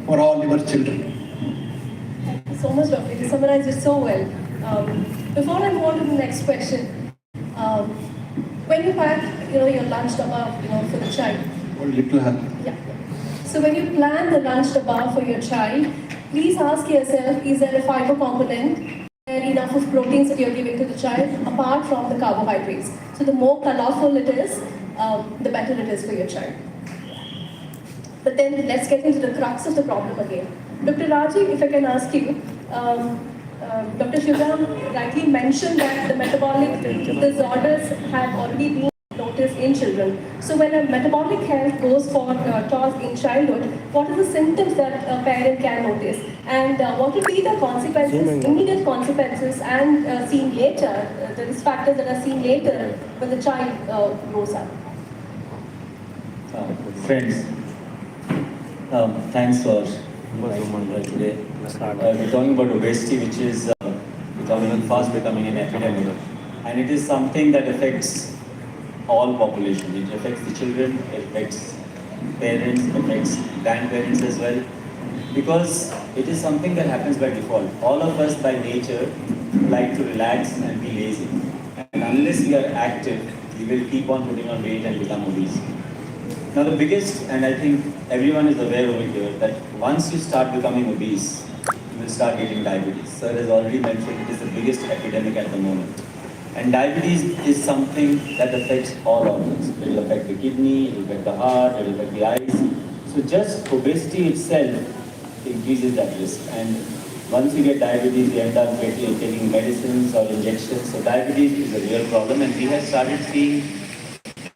for all your children. Thank you so much, Doctor. You summarized it so well. Before I move on to the next question, when you pack, your lunch dabba, for the child. One little help. Yeah. So when you plan the lunch dabba for your child, please ask yourself: is there a fiber component? Is there enough of proteins that you're giving to the child apart from the carbohydrates? So the more colorful it is, the better it is for your child. But then let's get into the crux of the problem again. Dr. Raji, if I can ask you, Dr. Shivram rightly mentioned that the metabolic disorders have already been noticed in children. So when a metabolic health goes for toss in childhood, what are the symptoms that a parent can notice? And what would be the consequences, immediate consequences, and seen later, the risk factors that are seen later when the child grows up? Friends, thanks for inviting me today. We're talking about obesity, which is becoming an epidemic, and it is something that affects all population. It affects the children, it affects parents, it affects grandparents as well, because it is something that happens by default. All of us by nature like to relax and be lazy, and unless we are active, we will keep on putting on weight and become obese. Now the biggest, and I think everyone is aware over here, that once you start becoming obese, you will start getting diabetes. Sir has already mentioned it is the biggest epidemic at the moment. And diabetes is something that affects all organs. It will affect the kidney, it will affect the heart, it will affect the eyes. So just obesity itself increases that risk. And once you get diabetes, you end up taking medicines or injections. So diabetes is a real problem, and we have started seeing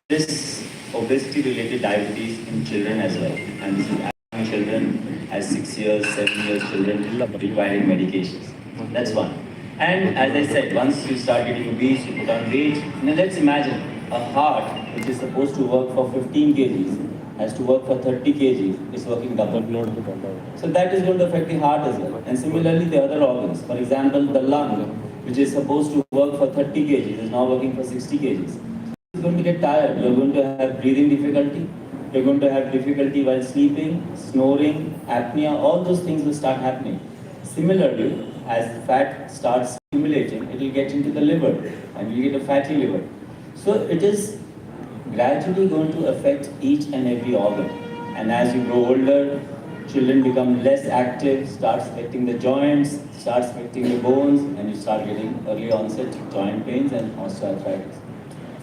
this obesity-related diabetes in children as well. And this is young children as 6 years, 7 years children requiring medications. That's one. And as I said, once you start getting obese, you put on weight. Now let's imagine a heart which is supposed to work for 15 kgs, has to work for 30 kgs, is working double. So that is going to affect the heart as well. And similarly the other organs. For example, the lung, which is supposed to work for 30 kgs, is now working for 60 kgs. You're going to get tired, you're going to have breathing difficulty, you're going to have difficulty while sleeping, snoring, apnea, all those things will start happening. Similarly, as fat starts accumulating, it will get into the liver and you get a fatty liver. So it is gradually going to affect each and every organ. And as you grow older, children become less active, starts affecting the joints, starts affecting the bones, and you start getting early onset joint pains and osteoarthritis.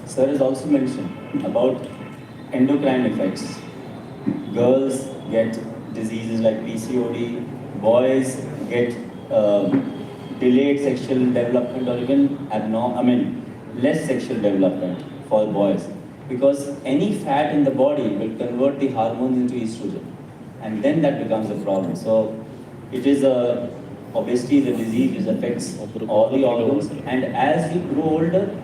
Sir has also mentioned about endocrine effects. Girls get diseases like PCOD, boys get delayed sexual development or even less sexual development for boys, because any fat in the body will convert the hormones into estrogen, and then that becomes a problem. So it is obesity is a disease which affects all the organs, and as you grow older,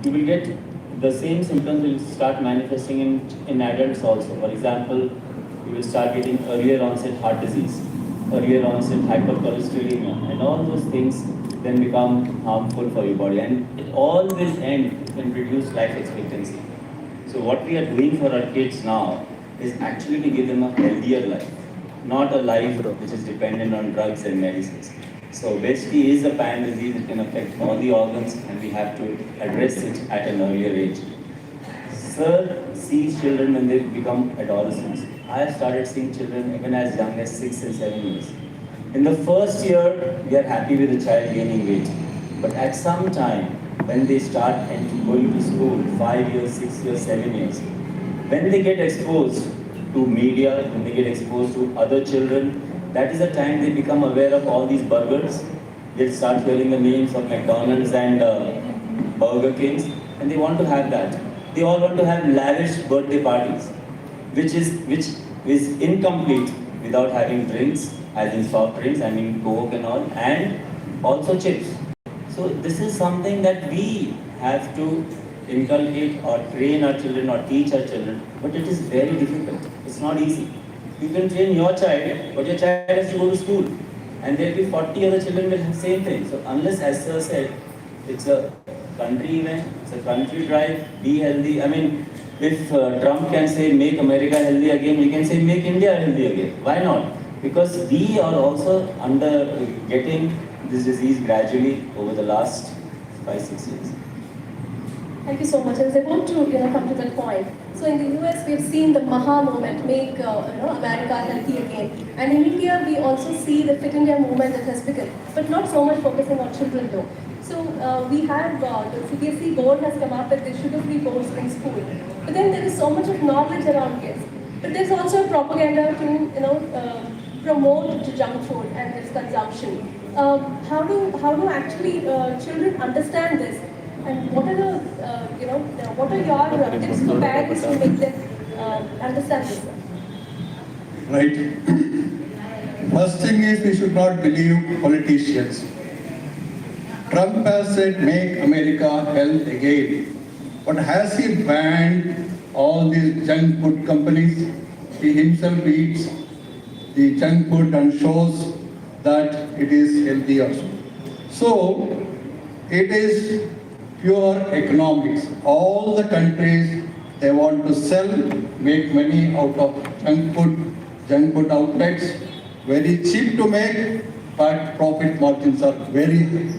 you will get the same symptoms will start manifesting in adults also. For example, you will start getting earlier onset heart disease, earlier onset hypercholesterolemia, and all those things then become harmful for your body, and it all will end in reduced life expectancy. So what we are doing for our kids now is actually to give them a healthier life, not a life which is dependent on drugs and medicines. So obesity is a pan disease, it can affect all the organs, and we have to address it at an earlier age. Sir sees children when they become adolescents. I have started seeing children even as young as 6 and 7 years. In the first year, we are happy with the child gaining weight. But at some time, when they start going to school, 5 years, 6 years, 7 years, when they get exposed to media, when they get exposed to other children, that is the time they become aware of all these burgers. They start hearing the names of McDonald's and Burger Kings, and they want to have that. They all want to have lavish birthday parties, which is incomplete without having drinks, as in soft drinks, Coke and all, and also chips. So this is something that we have to inculcate or train our children or teach our children, but it is very difficult. It's not easy. You can train your child, but your child has to go to school, and there will be 40 other children will have the same thing. So unless, as Sir said, it's a country event, it's a country drive, be healthy. If Trump can say make America healthy again, we can say make India healthy again. Why not? because we are also under getting this disease gradually over the last 5-6 years. Thank you so much. As I want to come to that point. So in the US, we've seen the Maha movement make America healthy again, and in India we also see the Fit India movement that has begun, but not so much focusing on children though. So we have the CBSE board has come up with the sugar-free boards in school, but then there is so much of knowledge around kids. But there's also propaganda to promote to junk food and its consumption. How do actually children understand this? And what are what are your tips for parents to make them understand this? Right. First thing is we should not believe politicians. Trump has said make America health again. But has he banned all these junk food companies? He himself eats the junk food and shows that it is healthy also. So it is pure economics. All the countries, they want to sell, make money out of junk food outlets, very cheap to make, but profit margins are very high.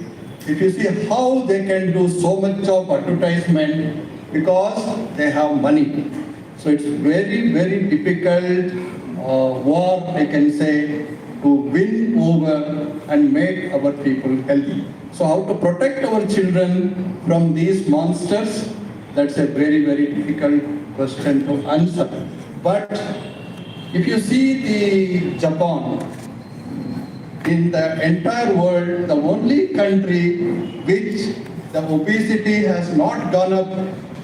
If you see how they can do so much of advertisement, because they have money. So it's very, very difficult war, I can say, to win over and make our people healthy. So how to protect our children from these monsters, that's a very, very difficult question to answer. But if you see the Japan, in the entire world, the only country which the obesity has not gone up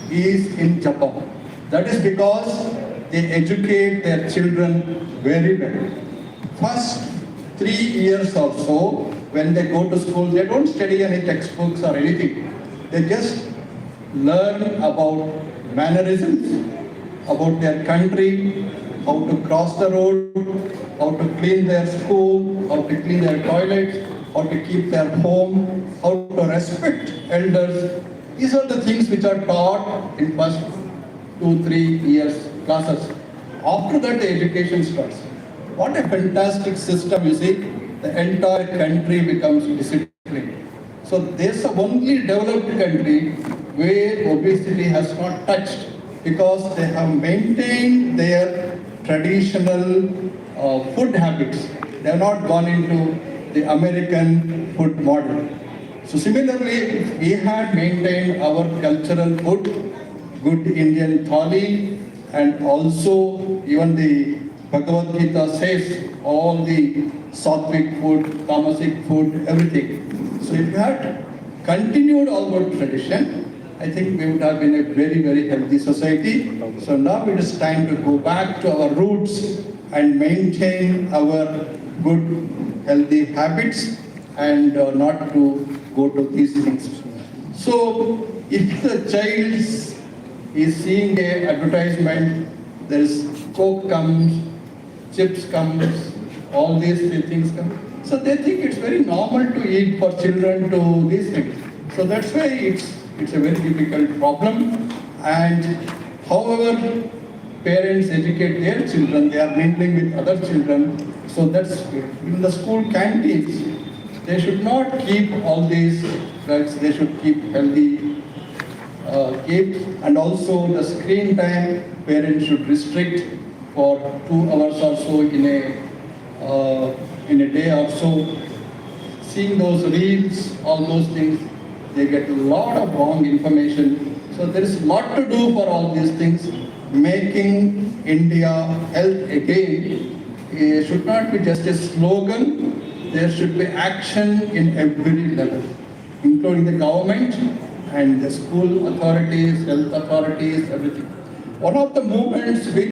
is in Japan. That is because they educate their children very well. First 3 years or so, when they go to school, they don't study any textbooks or anything. They just learn about mannerisms, about their country, how to cross the road, how to clean their school, how to clean their toilets, how to keep their home, how to respect elders. These are the things which are taught in first 2-3 years classes. After that, the education starts. What a fantastic system, you see. The entire country becomes disciplined. So there's the only developed country where obesity has not touched, because they have maintained their traditional food habits. They have not gone into the American food model. So similarly, if we had maintained our cultural food, good Indian thali, and also even the Bhagavad Gita says all the sattvic food, tamasic food, everything. So if we had continued our tradition, I think we would have been a very, very healthy society. So now it is time to go back to our roots and maintain our good, healthy habits and not to go to these things. So if the child is seeing a advertisement, there is Coke comes, chips comes, all these things come. So they think it's very normal to eat for children to these things. So that's why it's a very difficult problem. And however parents educate their children, they are mingling with other children. So that's in the school canteens. They should not keep all these drugs. They should keep healthy and also the screen time parents should restrict for 2 hours or so in a day or so. Seeing those reels, all those things, they get a lot of wrong information. So there is a lot to do for all these things. Making India health again should not be just a slogan. There should be action in every level, including the government and the school authorities, health authorities, everything. One of the movements which